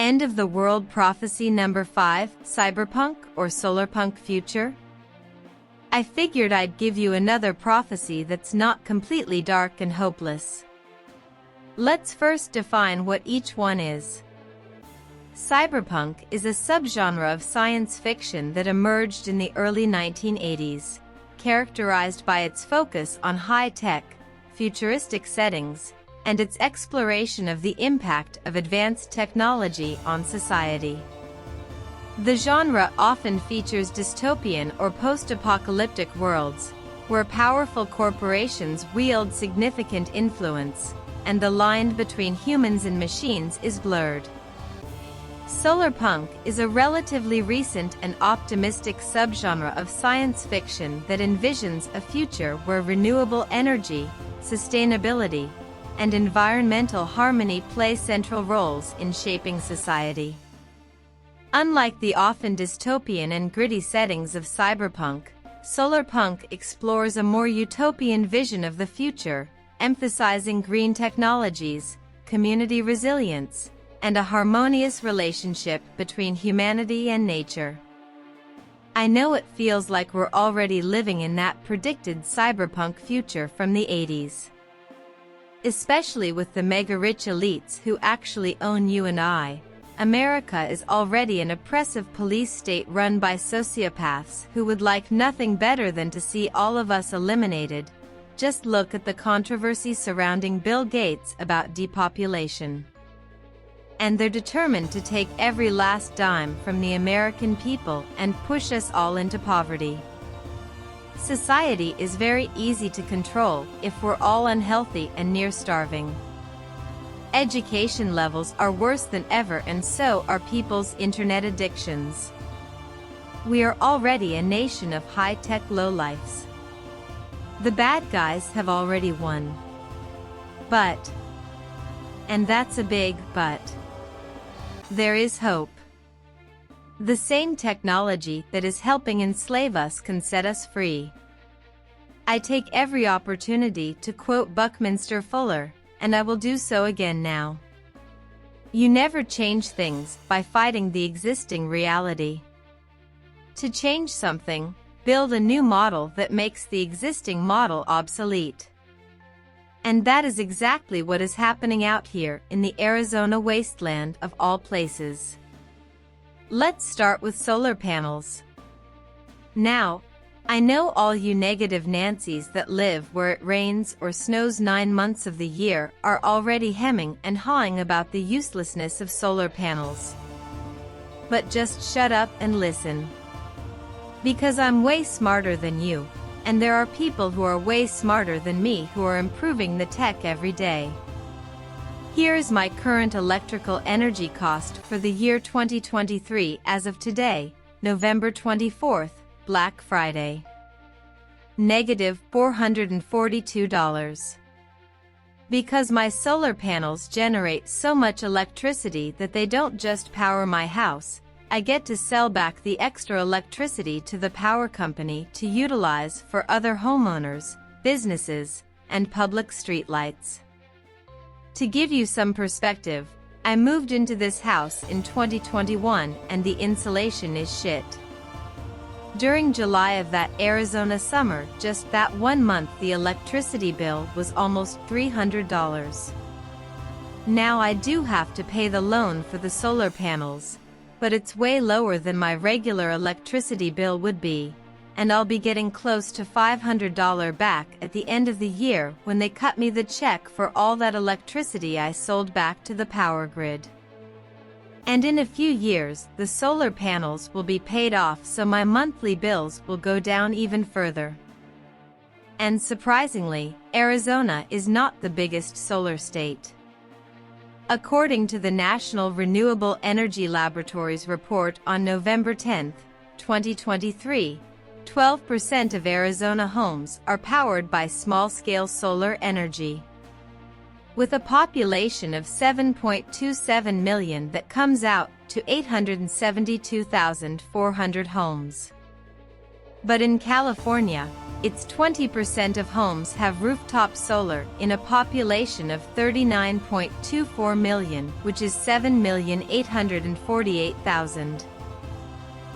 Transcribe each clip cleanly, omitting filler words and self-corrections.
End of the world prophecy number 5, Cyberpunk or Solarpunk future? I figured I'd give you another prophecy that's not completely dark and hopeless. Let's first define what each one is. Cyberpunk is a subgenre of science fiction that emerged in the early 1980s, characterized by its focus on high-tech, futuristic settings, and its exploration of the impact of advanced technology on society. The genre often features dystopian or post-apocalyptic worlds, where powerful corporations wield significant influence, and the line between humans and machines is blurred. Solarpunk is a relatively recent and optimistic subgenre of science fiction that envisions a future where renewable energy, sustainability, and environmental harmony play central roles in shaping society. Unlike the often dystopian and gritty settings of cyberpunk, Solarpunk explores a more utopian vision of the future, emphasizing green technologies, community resilience, and a harmonious relationship between humanity and nature. I know it feels like we're already living in that predicted cyberpunk future from the 80s. Especially with the mega-rich elites who actually own you and I, America is already an oppressive police state run by sociopaths who would like nothing better than to see all of us eliminated. Just look at the controversy surrounding Bill Gates about depopulation. And they're determined to take every last dime from the American people and push us all into poverty. Society is very easy to control if we're all unhealthy and near starving. Education levels are worse than ever, and so are people's internet addictions. We are already a nation of high-tech lowlifes. The bad guys have already won. But, and that's a big but, there is hope. The same technology that is helping enslave us can set us free. I take every opportunity to quote Buckminster Fuller, and I will do so again now. You never change things by fighting the existing reality. To change something, build a new model that makes the existing model obsolete. And that is exactly what is happening out here in the Arizona wasteland of all places. Let's start with solar panels. Now, I know all you negative Nancys that live where it rains or snows 9 months of the year are already hemming and hawing about the uselessness of solar panels. But just shut up and listen. Because I'm way smarter than you, and there are people who are way smarter than me who are improving the tech every day. Here is my current electrical energy cost for the year 2023 as of today, November 24th, Black Friday. Negative $442. Because my solar panels generate so much electricity that they don't just power my house, I get to sell back the extra electricity to the power company to utilize for other homeowners, businesses, and public streetlights. To give you some perspective, I moved into this house in 2021 and the insulation is shit. During July of that Arizona summer, just that 1 month, the electricity bill was almost $300. Now I do have to pay the loan for the solar panels, but it's way lower than my regular electricity bill would be, and I'll be getting close to $500 back at the end of the year when they cut me the check for all that electricity I sold back to the power grid. And in a few years, the solar panels will be paid off, so my monthly bills will go down even further. And surprisingly, Arizona is not the biggest solar state. According to the National Renewable Energy Laboratory's report on November 10, 2023, 12% of Arizona homes are powered by small-scale solar energy. With a population of 7.27 million, that comes out to 872,400 homes. But in California, It's 20% of homes have rooftop solar in a population of 39.24 million, which is 7,848,000.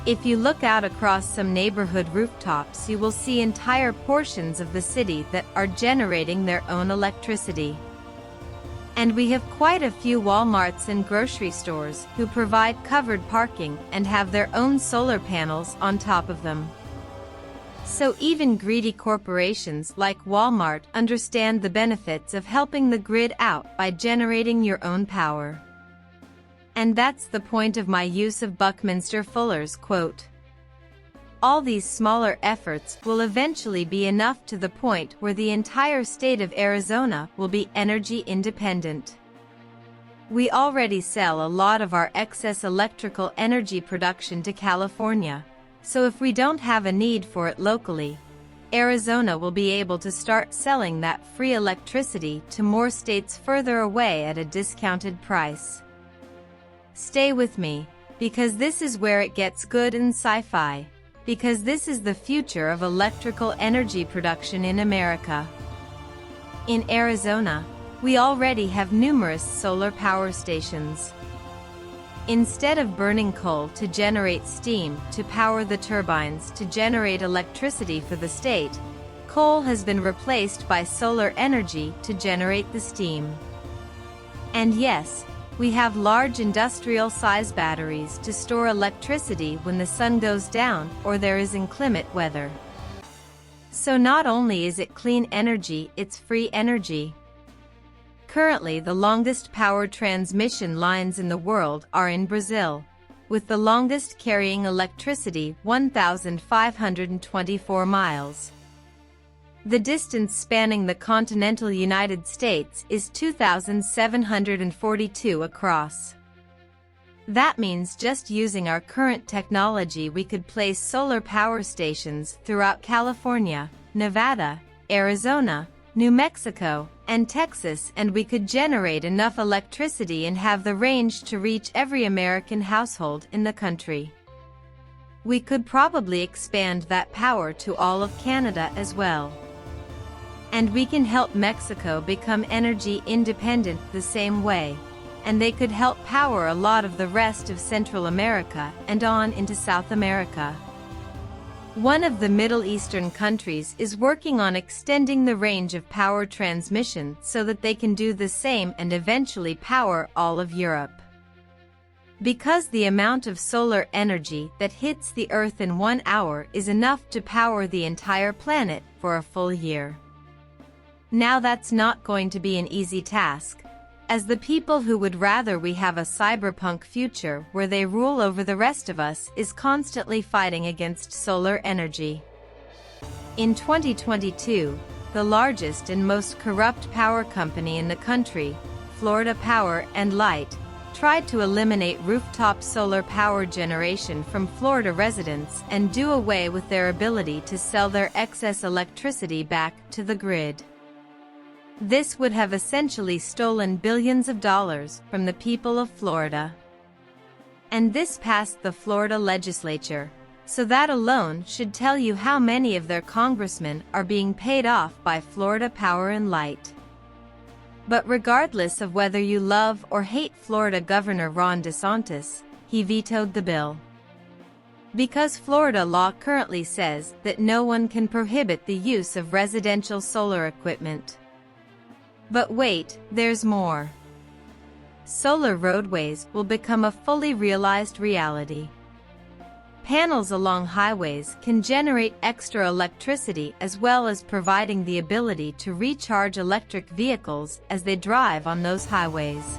If you look out across some neighborhood rooftops, you will see entire portions of the city that are generating their own electricity. And we have quite a few Walmarts and grocery stores who provide covered parking and have their own solar panels on top of them. So even greedy corporations like Walmart understand the benefits of helping the grid out by generating your own power. And that's the point of my use of Buckminster Fuller's quote. All these smaller efforts will eventually be enough to the point where the entire state of Arizona will be energy independent. We already sell a lot of our excess electrical energy production to California, so if we don't have a need for it locally, Arizona will be able to start selling that free electricity to more states further away at a discounted price. Stay with me, because this is where it gets good and sci-fi, because this is the future of electrical energy production in America. In Arizona, we already have numerous solar power stations. Instead of burning coal to generate steam to power the turbines to generate electricity for the state, coal has been replaced by solar energy to generate the steam. And yes, we have large industrial-size batteries to store electricity when the sun goes down or there is inclement weather. So not only is it clean energy, it's free energy. Currently, the longest power transmission lines in the world are in Brazil, with the longest carrying electricity 1,524 miles. The distance spanning the continental United States is 2,742 across. That means just using our current technology we could place solar power stations throughout California, Nevada, Arizona, New Mexico, and Texas, and we could generate enough electricity and have the range to reach every American household in the country. We could probably expand that power to all of Canada as well. And we can help Mexico become energy independent the same way, and they could help power a lot of the rest of Central America and on into South America. One of the Middle Eastern countries is working on extending the range of power transmission so that they can do the same and eventually power all of Europe. Because the amount of solar energy that hits the Earth in 1 hour is enough to power the entire planet for a full year. Now that's not going to be an easy task, as the people who would rather we have a cyberpunk future where they rule over the rest of us is constantly fighting against solar energy. In 2022, the largest and most corrupt power company in the country, Florida Power and Light, tried to eliminate rooftop solar power generation from Florida residents and do away with their ability to sell their excess electricity back to the grid. This would have essentially stolen billions of dollars from the people of Florida. And this passed the Florida legislature, so that alone should tell you how many of their congressmen are being paid off by Florida Power and Light. But regardless of whether you love or hate Florida Governor Ron DeSantis, he vetoed the bill. Because Florida law currently says that no one can prohibit the use of residential solar equipment. But wait, there's more. Solar roadways will become a fully realized reality. Panels along highways can generate extra electricity as well as providing the ability to recharge electric vehicles as they drive on those highways.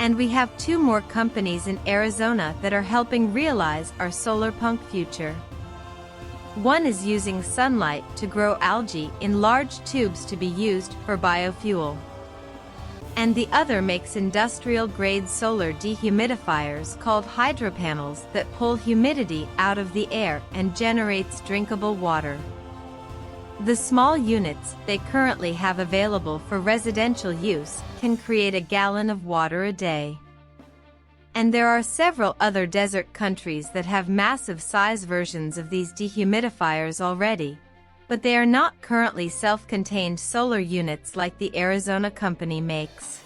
And we have 2 more companies in Arizona that are helping realize our Solarpunk future. One is using sunlight to grow algae in large tubes to be used for biofuel. And the other makes industrial-grade solar dehumidifiers called hydropanels that pull humidity out of the air and generates drinkable water. The small units they currently have available for residential use can create a gallon of water a day. And there are several other desert countries that have massive size versions of these dehumidifiers already, but they are not currently self-contained solar units like the Arizona company makes.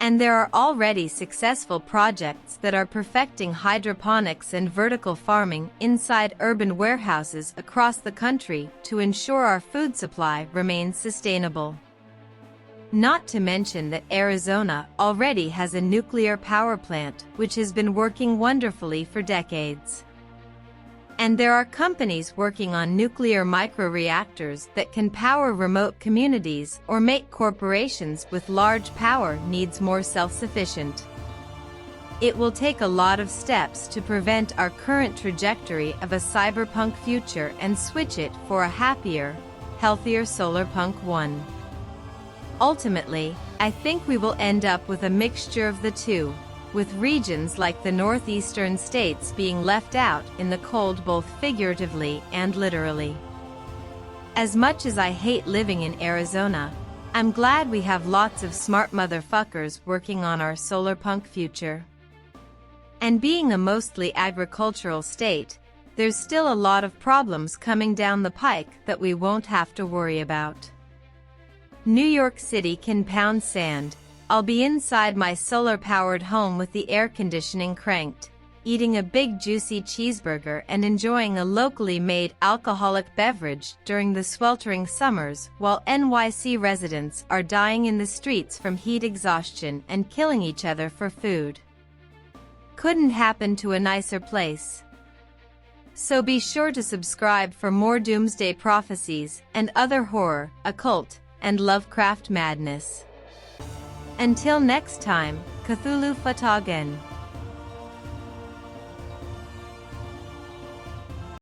And there are already successful projects that are perfecting hydroponics and vertical farming inside urban warehouses across the country to ensure our food supply remains sustainable. Not to mention that Arizona already has a nuclear power plant which has been working wonderfully for decades. And there are companies working on nuclear microreactors that can power remote communities or make corporations with large power needs more self-sufficient. It will take a lot of steps to prevent our current trajectory of a cyberpunk future and switch it for a happier, healthier Solarpunk 1. Ultimately, I think we will end up with a mixture of the two, with regions like the northeastern states being left out in the cold both figuratively and literally. As much as I hate living in Arizona, I'm glad we have lots of smart motherfuckers working on our Solarpunk future. And being a mostly agricultural state, there's still a lot of problems coming down the pike that we won't have to worry about. New York City can pound sand. I'll be inside my solar-powered home with the air conditioning cranked, eating a big juicy cheeseburger and enjoying a locally made alcoholic beverage during the sweltering summers while NYC residents are dying in the streets from heat exhaustion and killing each other for food. Couldn't happen to a nicer place. So be sure to subscribe for more doomsday prophecies and other horror, occult, and Lovecraft madness. Until next time, Cthulhu Fatagen.